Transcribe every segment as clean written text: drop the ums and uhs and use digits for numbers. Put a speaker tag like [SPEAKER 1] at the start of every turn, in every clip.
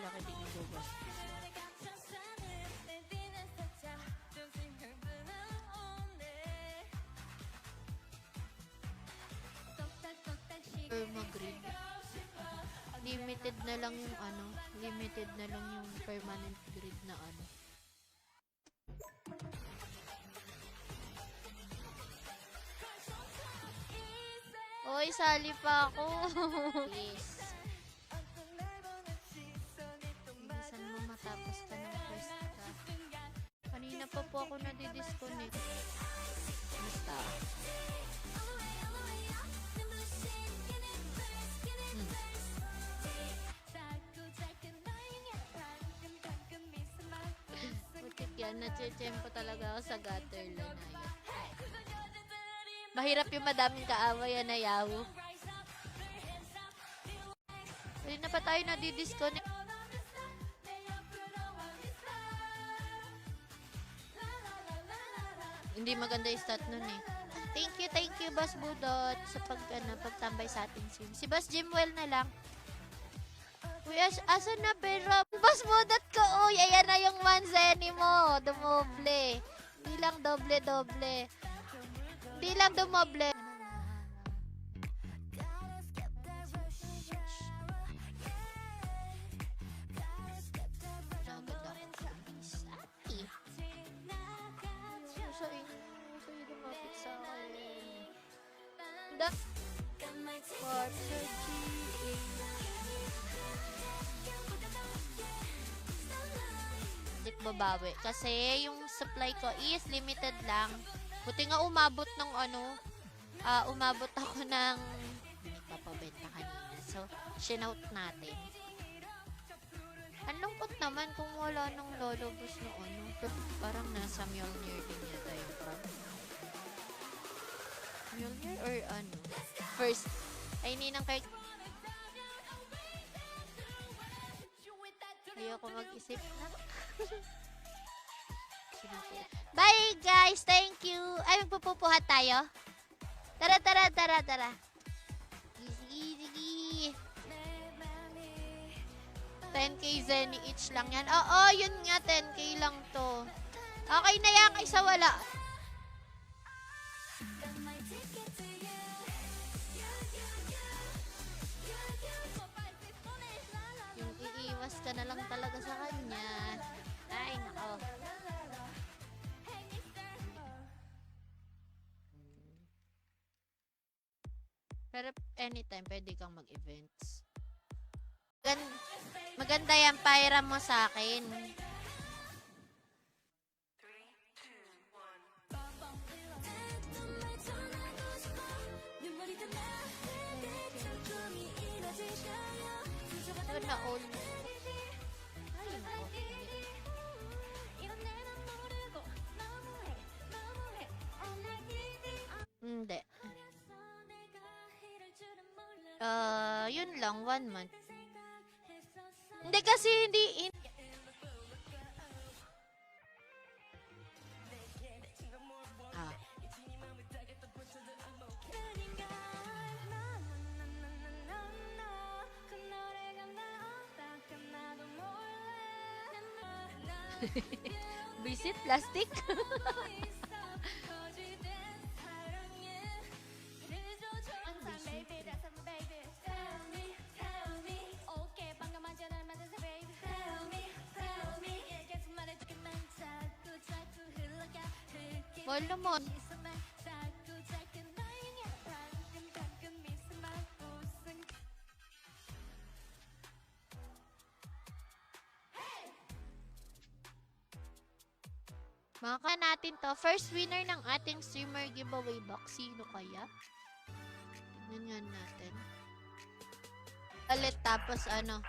[SPEAKER 1] laki din yung bugas. Permagreen. Limited na lang yung ano, limited na lang yung permanent grid na ano. Oy, sali pa ako. Please. Bilisan mo matapos ka ng quest ka. Kanina pa po ako nadi-disconnect. Basta. Butik yan, natsyempo talaga ako sa gutter line na yan. Mahirap yung madaming kaaway na yawo. Hindi na pa tayo nadi-disconnect. Hindi maganda yung stat nun eh. Thank you, Boss Budot, sa pagtambay sa ating sim. Si Boss Jimwell na lang. Uy, asan na pero? Boss Budot ko, uy, ayan na yung manzeni mo. Dumoble. Hindi lang doble. Hindi lang dumoble. Babawi. Kasi yung supply ko is limited lang. Buti nga umabot ng umabot ako ng nagpapabenta kanina. So, shinout natin. Ang lungkot naman kung wala nang lolobos na ano. Parang nasa Mjolnir din yata yung front. Mjolnir or ano? First, ay ninang kay... Ayoko mag-isip na. Bye guys, thank you. Ay, magpupupuhat tayo. Tara. Easy. 10k Zenny each lang yan. Oo, yun nga, 10k lang to. Okay na yan kaysa wala. Yung iiwas ka na lang talaga sa kanya. Ay, nako. Pero anytime, pwede kang mag-events. Maganda yan, pairam mo sa akin. So, na-all. Ay, nako. Hindi. Yun lang, 1 month. Hindi kasi hindi Visit plastic. Wala mo. Maka natin to. First winner ng ating streamer giveaway box. Sino kaya? Tingnan nga natin. Ulit tapos ano.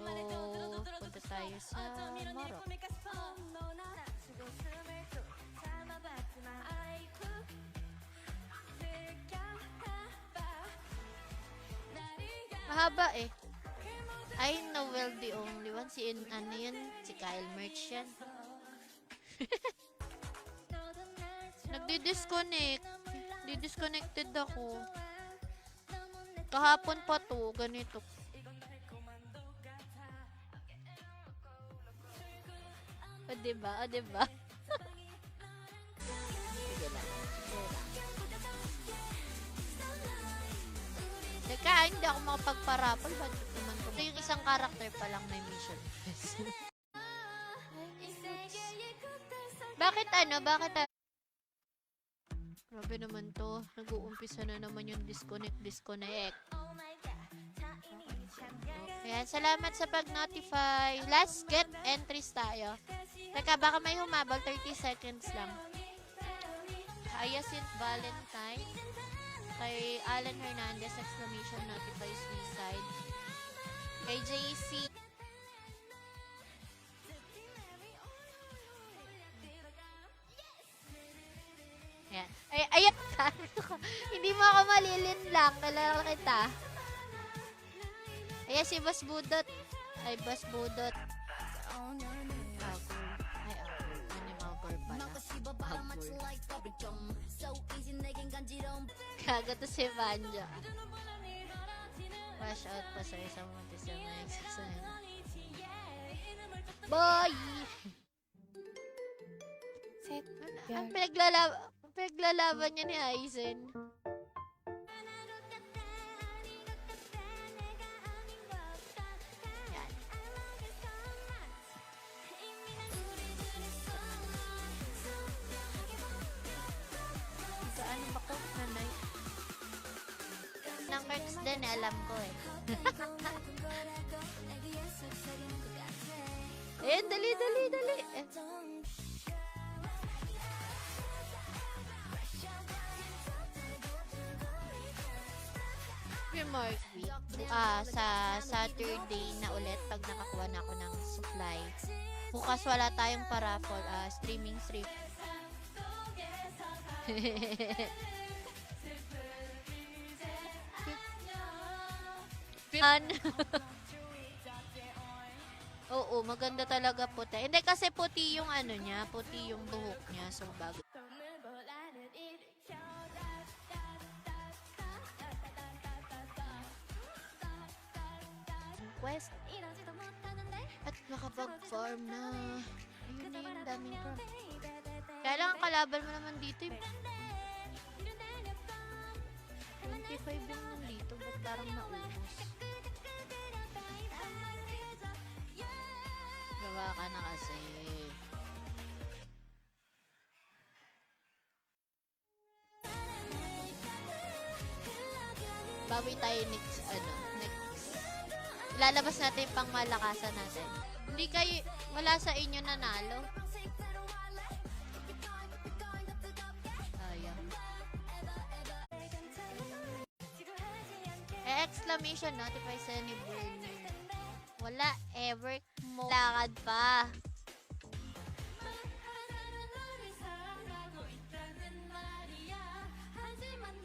[SPEAKER 1] So, punta tayo sa Morocco. Mahaba eh. I know well the only one. Si ano yan? Si Kyle Merch yan. Nagdi-disconnect. Di-disconnected ako. Kahapon pa to, ganito. O, diba? O, diba? Sige lang. Sige lang. Teka, hindi ako makapagparapol. Ba't naman ko? Ito yung isang karakter pa lang may mission. Bakit ano? Bakit ano? Grabe naman to. Nag-uumpisa na naman yung disconnect. Ayan, salamat sa pag-notify. Last get entries tayo. Teka, baka may humabol. 30 seconds lang. Hyacinth Valentine. Kay Alan Hernandez, exclamation notify suicide. Kay JC. Ayan. Ay, ayan. Hindi mo ako malilin lang. Kailangan kita. Ayan si Boss Budot. Ay, Boss Budot. Agor. Ay, Agor. Animal girl pala. Agor. Kaga to si Vanja. Wash out pa sa isang montes yung mga exercise. Boy!
[SPEAKER 2] Set.
[SPEAKER 1] Ang pinaglalaban niya ni Aizen. Yan. Ano ba ko? Nanay? Nang perks din, alam ko eh. Eh, dali. Remark week. Sa Saturday na ulit pag nakakuha na ako ng supply. Bukas wala tayong paraffol. Streaming stream. Oo, maganda talaga puti. Hindi kasi puti yung ano niya, puti yung buhok niya. So, bago. Quest. At makapag-farm na. Ayun na yung daming farm. Kaya lang ang kalaban mo naman dito eh. 25 yung nandito. Ba't parang naubos? Gawa ka na kasi. Bawi tayo next, ilalabas natin yung pangmalakasan natin. Hindi kayo, wala sa inyo nanalo. Ayan. Exclamation notify sa ni burner. Wala ever mo lakad pa.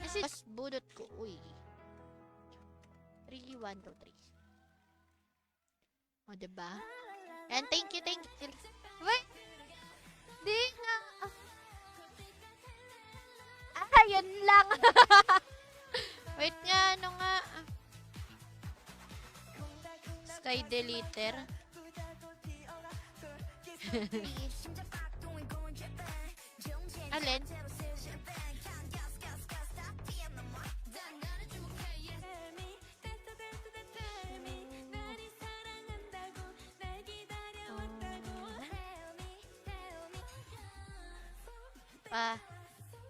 [SPEAKER 1] Kasi mas budot ko. Uy. 3, 1, 2, 3. O, diba? And thank you. Wait! Di nga. Yun lang. Wait nga, ano nga. Sky deleter. Alin?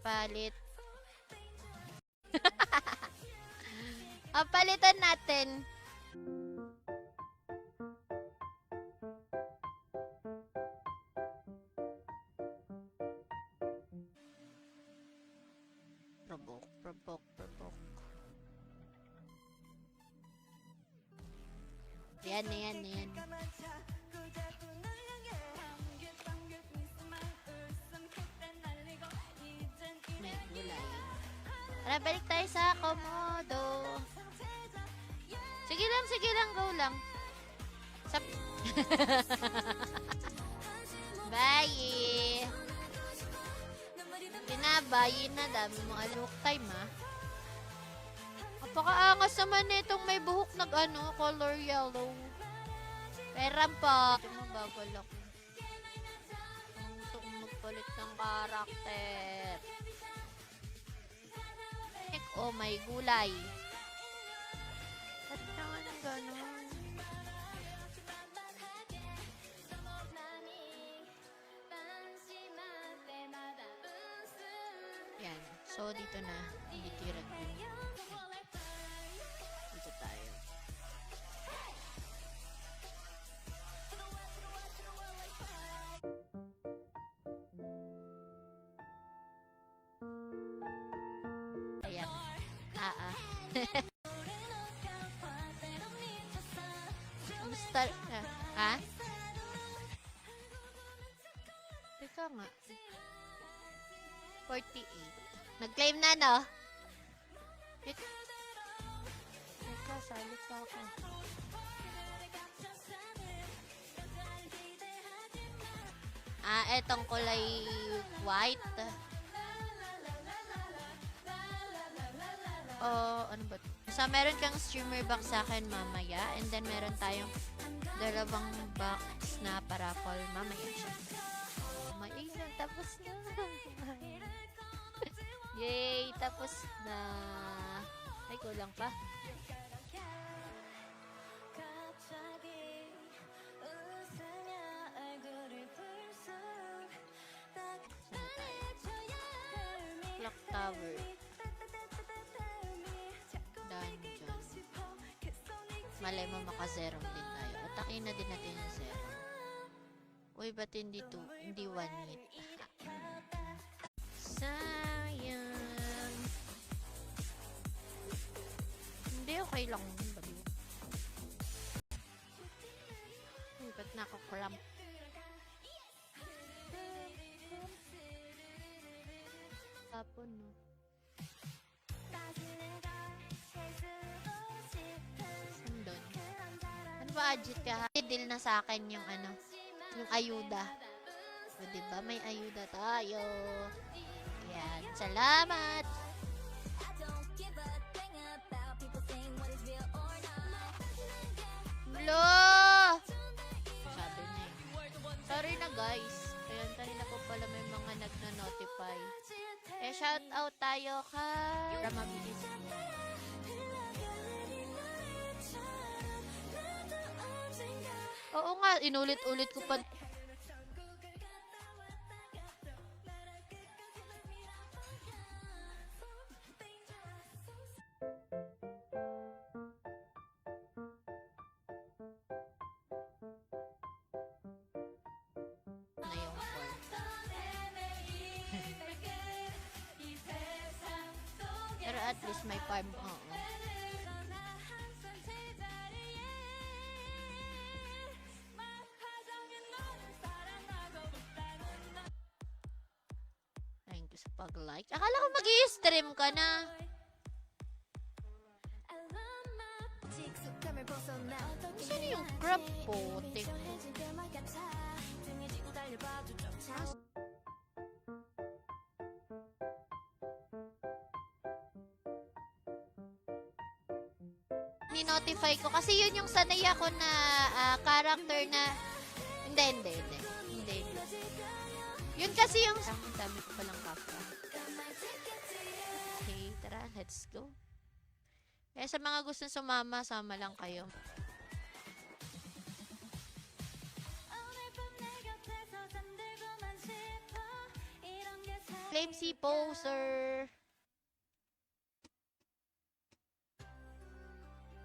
[SPEAKER 1] Palit. Palitan natin. Provoke. Yan. May gulay. Tara, balik tayo sa Komodo. Sige lang, go lang. Bye! Binabayin na, dami mga look time ha. Napakaangas naman nitong may buhok color yellow. Peram pa. Ito mabagal ako. Gusto kong magpalit ng karakter. Oh, may gulay. Ba't naman ganun? Yan. So, dito na. Hindi tirag din. Dito tayo. Ayan. Gusto, ha? Teka nga. 48. Nag-claim na, no? Teka, salit pa ako. Etong kulay white. Ano ba? So, meron kang streamer box sa akin mamaya. And then, meron tayong dalawang box na paraffle mamaya. Maingat, tapos na. Yay, tapos na. Ay, kulang pa. Clock tower. Dungeon. Malay mo maka-zero din tayo. Atakin na din natin yung zero. Uy, ba't hindi 2? Hindi 1 hit. Sayang. Hindi, okay lang. Uy, ba't naka-cramp? Tapon, no? Sandon. Ano ba, Ajit ka? Deal na sa akin yung yung ayuda. O, diba? May ayuda tayo. Ayan. Salamat! Lo! Sabi niya. Sorry na, guys. Ayan, kanina po pala may mga nagna-notify. Shout out tayo para mabilis. Oo nga, inulit-ulit ko pa. Na yung 4. Pero at least may farm. Oo. Thank you sa pag-like. Akala ko mag-i-stream ka na. Saan yung crab po? Ni-notify ko kasi yun yung sanay ako na character na hindi. Yun kasi yung dami ko palang kapwa. Okay, tara, let's go. Kaya sa mga gusto sumama, sama lang kayo. Claim si poser.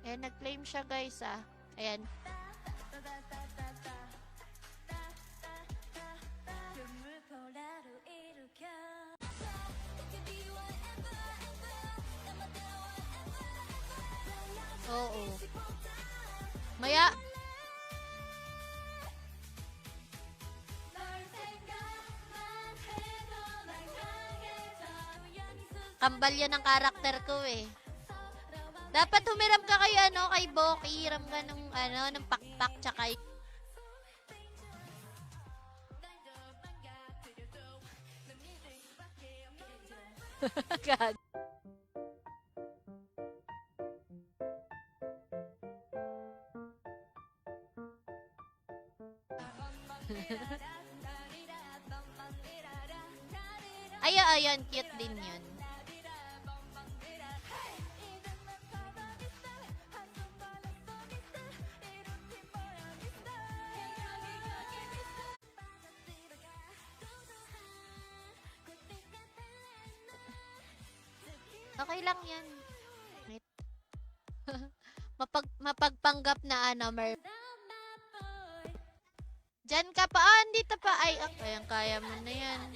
[SPEAKER 1] Ayan, nag-claim siya, guys, Ayan. Oo. Maya. Kambal yan ang karakter ko eh. Dapat humiram ka kay kay Boki, hiram ka ng pakpak tsaka Gag. Ayan, cute din yun. Okay lang yan. Wait. Mapagpanggap na ano, Diyan ka pa. Ah, andito pa. Ay, kaya mo na yan.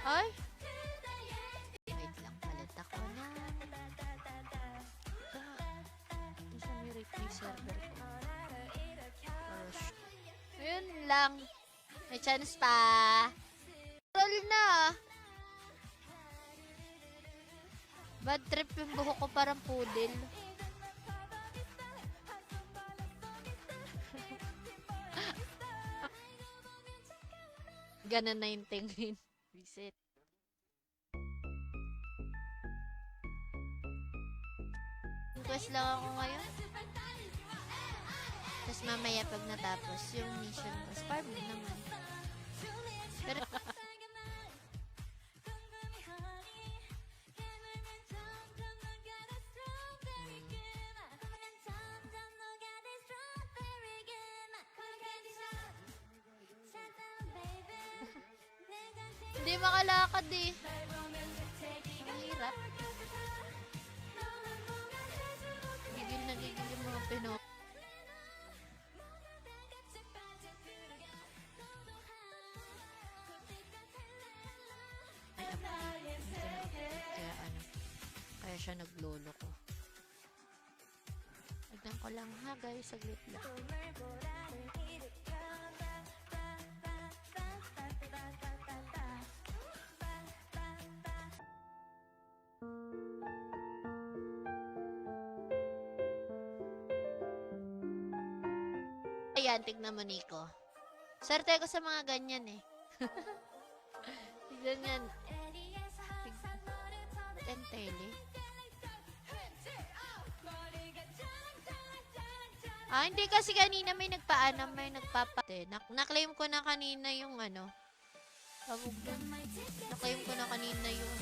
[SPEAKER 1] Ay. Wait lang, palit ako na. Isa may replay server ko. Ayun lang. May chance pa. Roll na. Bad trip yung buhok ko, parang poodle. Ganun na yung tingin. Reset. Quest lang ako ngayon. Tapos mamaya pag natapos yung mission ko. Farm din naman. Pero hindi makalakad eh. Ang hirap. Gigil na gigil yung mga Pinoy. Kaya siya naglolo ko. Tignan ko lang ha guys, saglit lang. Ayan, tignan mo Nico. Swerte ko sa mga ganyan eh. Tignan yan. Tele. Ah, hindi kasi kanina may nagpaanam, may nagpapate. Naklaim ko na kanina yung ano. Naklaim ko na kanina yung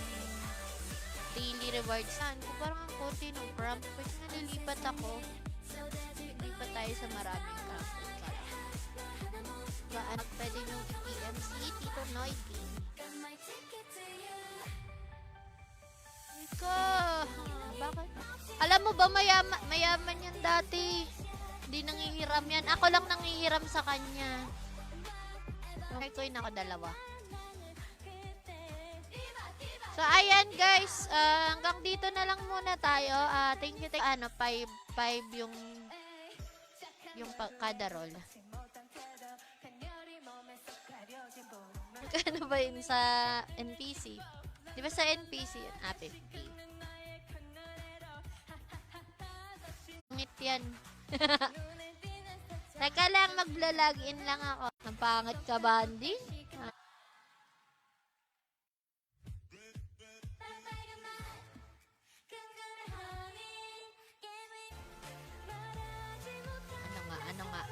[SPEAKER 1] daily rewards. Saan ko parang ang konti ng cramp. Pwede nga nilipat ako. Nilipat tayo sa maraming cramp. Gaan, pwede nyo EMC, Tito Noity. Ika, bakit? Alam mo ba, mayaman yan dati. Hindi nangihiram yan. Ako lang nangihiram sa kanya. Okay, coin ako dalawa. So, ayan guys. Hanggang dito na lang muna tayo. Thank you. 5 yung kada roll. Ano ba yun sa NPC? Di ba sa NPC yun? 50. Ngit yan. Teka lang, magla-login lang ako. Ang pangit ka, Bandy. Ano nga?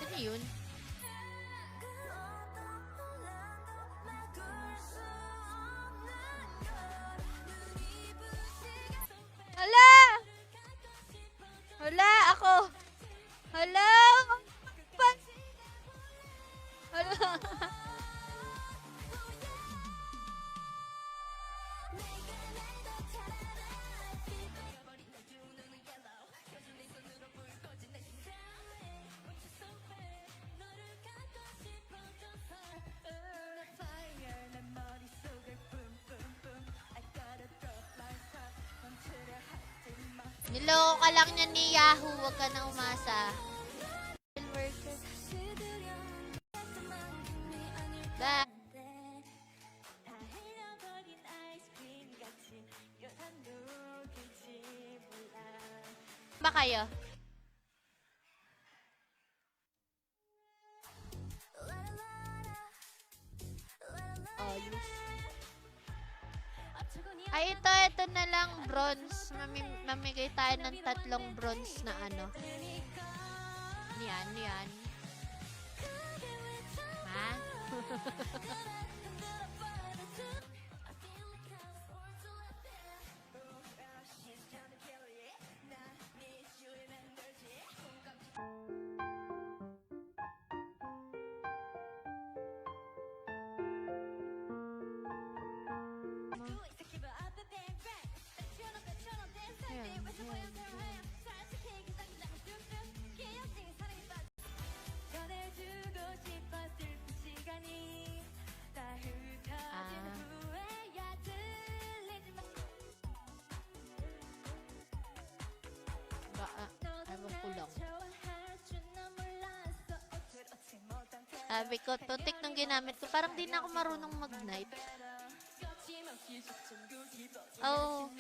[SPEAKER 1] Ano yun? Hala! Hala, ako! Hala! Hala! Niloko ka lang niya ni Yahoo. Huwag ka na umasa. Ba kayo? Ay, ito na lang, bronze. Mamigay tayo ng 3 bronze na ano. Yan. Ha? Ewan ko lang. Sabi ko, tutik nung ginamit ko. Parang di na ako marunong mag-knife. Oh.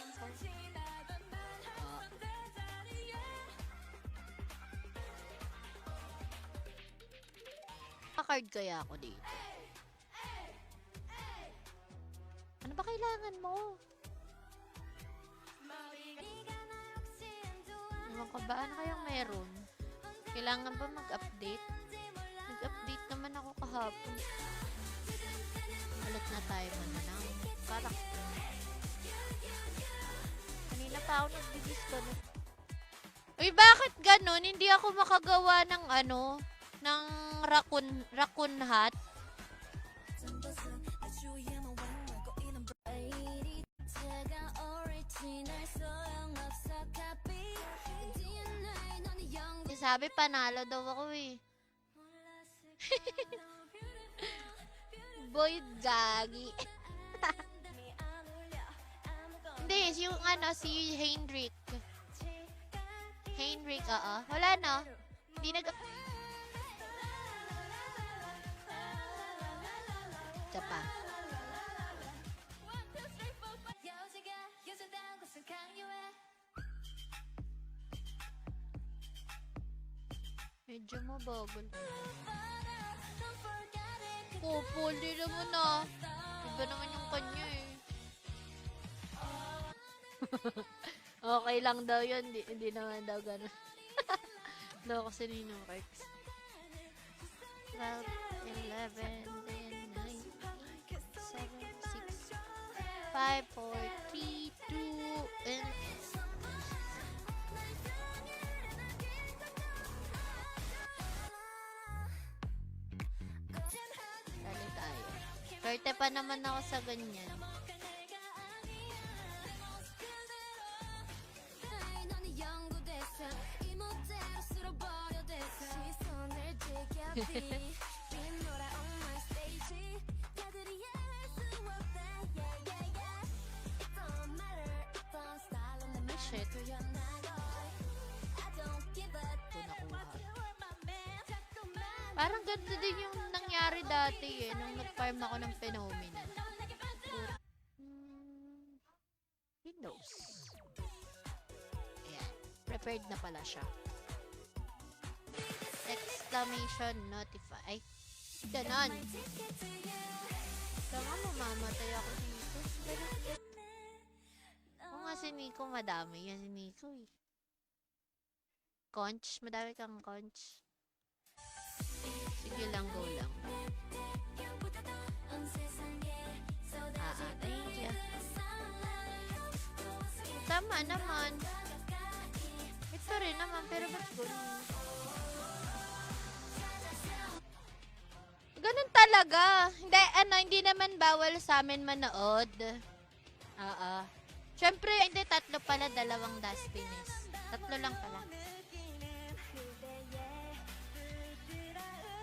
[SPEAKER 1] Pa-card kaya ako dito. Ano ba kailangan mo? Ewan ko ba? Ano kayang meron? Kailangan ba mag-update? Nag-update naman ako kahapon. Ulit na tayo mananang. Parang kanina pa ako nag-disconnect. Uy, bakit ganun? Hindi ako makagawa ng ano, ng raccoon hat. Sabi, panalo daw ako eh. Boy, gagi. Hindi, yung ano, si Heinrich. Heinrich, oo. Wala no? Hindi nag... Isa pa. Medyo mabagal. Popol, di naman ah. Iba naman yung kanya eh. Okay lang daw yun. Hindi naman daw ganun. Daw kasi ninong Rex. 12, 11, 10, 9, 8, 7, 6, 5, 4, 3, 2, and... Dali tayo. Karte pa naman ako sa ganyan. Shit. Parang ganito din yung nangyari dati eh, nung nag-farm ako ng phenomenon. Windows. Ayan. Prepared na pala siya. Exclamation notify. Ay, ganon. Kaya nga mamamatay ako dito. Oo nga si Nico, madami yan si Nico eh. Conch, madami kang conch. Sige lang, go lang. Thank you. Tama naman. Ito rin naman, pero ba't ganun? Ganun talaga. Hindi naman bawal sa amin manood. Siyempre, hindi, 3 pala, 2 dustiness. 3 lang pala.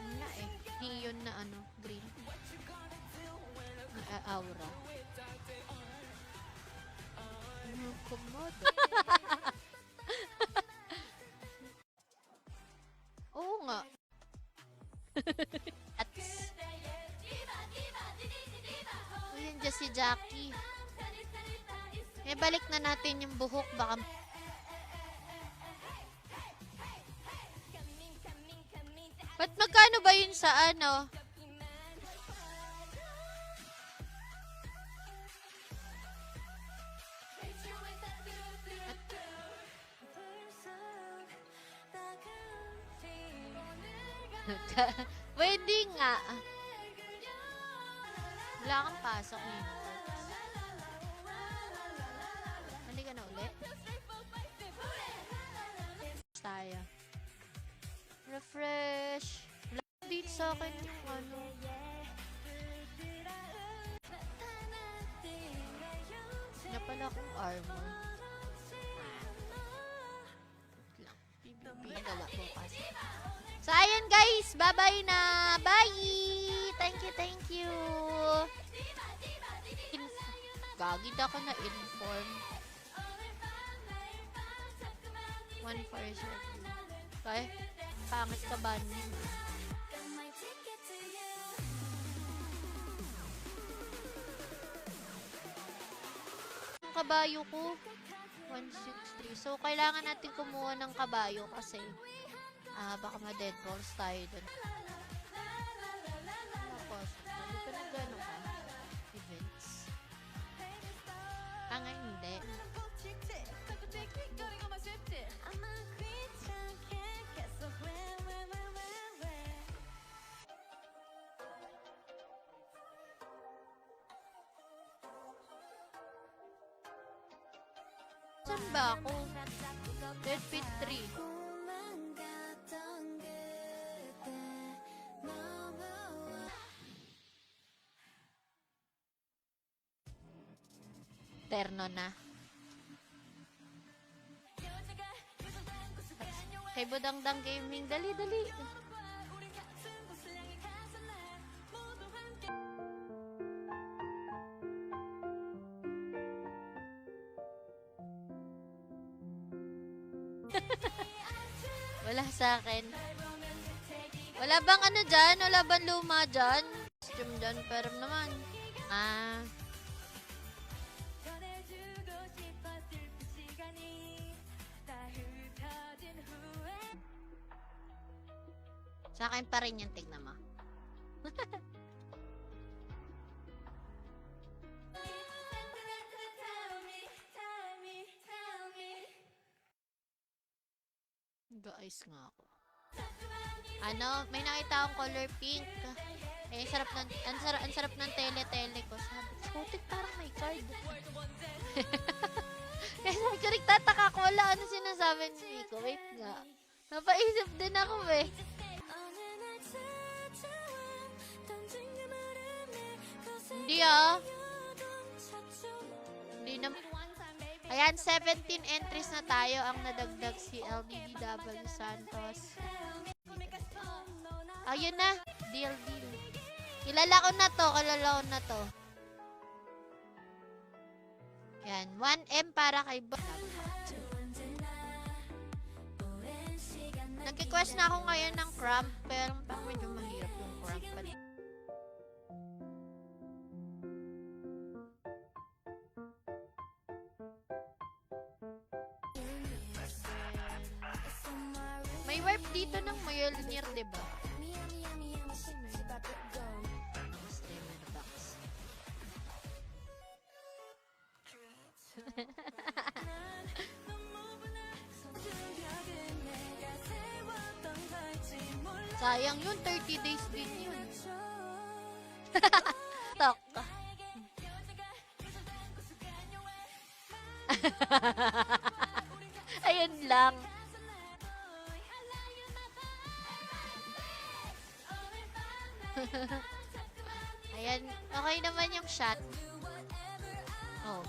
[SPEAKER 1] Wala eh. Neon na ano, green. Na aura. Komodo. Oo nga. Ayan dyan si Jackie. Balik na natin yung buhok. Baka... Ba't magkano ba yun sa ano? Pwede nga. Wala kang pasok ngayon. Hindi ka na uli. Tayo. Refresh. Wala dito sa akin yung ano. Na pala akong armor. Gala bukas. So, ayun guys. Bye-bye na. Bye! Thank you. Gagid ako na inform. 1 for okay. Pangit ka ba niya? Ang kabayo ko 163. So, kailangan natin kumuha ng kabayo kasi baka ma-dead balls tayo dun. Tapos, hindi pa na gano'n ka. Events. Nga hindi. Saan ba ako? Dead Pit 3. Terno na. Kay Budangdang Gaming. Dali. Wala sa akin. Wala bang ano dyan? Wala bang luma dyan? Stream dyan, pero naman. Sa akin pa rin yung tignan mo. Guys nga ako. May nakita akong color pink. Ang sarap ng tele ko. Sabi, Scootic parang may card. Kaya sabi ko, nagtataka ko, wala ano sinasabi ni Miko. Wait nga. Napaisip din ako eh. Hindi Hindi naman. Ayan, 17 entries na tayo ang nadagdag si LDDW Santos. Ayun na, deal. Kilalaon na to. Yan, 1M para kay Bob. Nag-request na ako ngayon ng cramp, pero parang medyo mahirap yung cramp. May warp dito ng Mjolnir, diba? Sayang yun, 30 days din yun. Tok. Ayun lang. Ayan, okay naman yung shot. Oh.